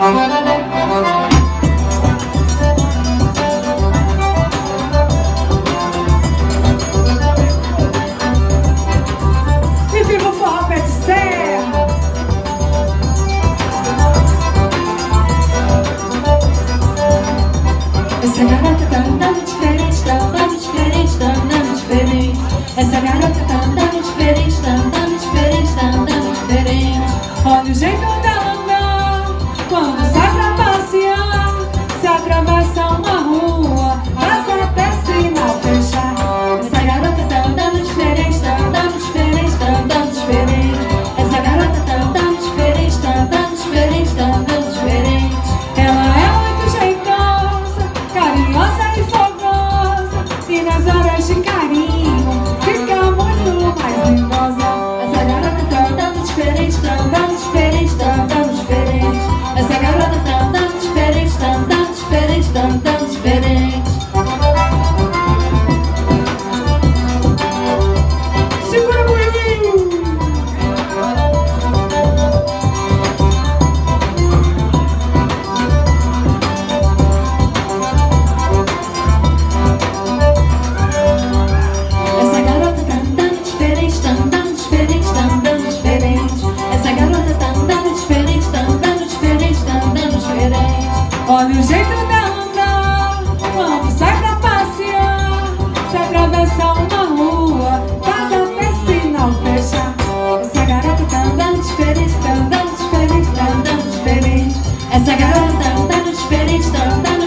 E viva o forró pé de serra. Essa garota tá andando diferente, tá andando diferente, tá andando diferente. Essa garota tá andando diferente, tá andando diferente, tá andando diferente. Olha o jeito dela andar quando sai pra passear. Se atravessa uma rua, passa até sinal fechar. Essa garota tá andando diferente, tá andando diferente, tá andando diferente. Essa garota tá andando diferente, tá andando diferente, tá andando diferente. Ela é muito jeitosa, carinhosa e fogosa, e nas horas de carinho fica muito mais nervosa. Essa garota tá andando diferente, tá andando diferente, tá andando diferente. Essa garota tá andando diferente, tá andando diferente, tá andando diferente. Segura coelhinho! Essa garota tá andando diferente, tá andando diferente, tá andando diferente. Essa garota tá andando diferente, tá andando diferente, tá andando diferente. Olha o jeito dela andar quando sai pra passear. Se atravessa uma rua, passa até sinal fechar. Essa garota tá andando diferente, tá andando diferente, tá andando diferente. Essa garota tá andando diferente, tá andando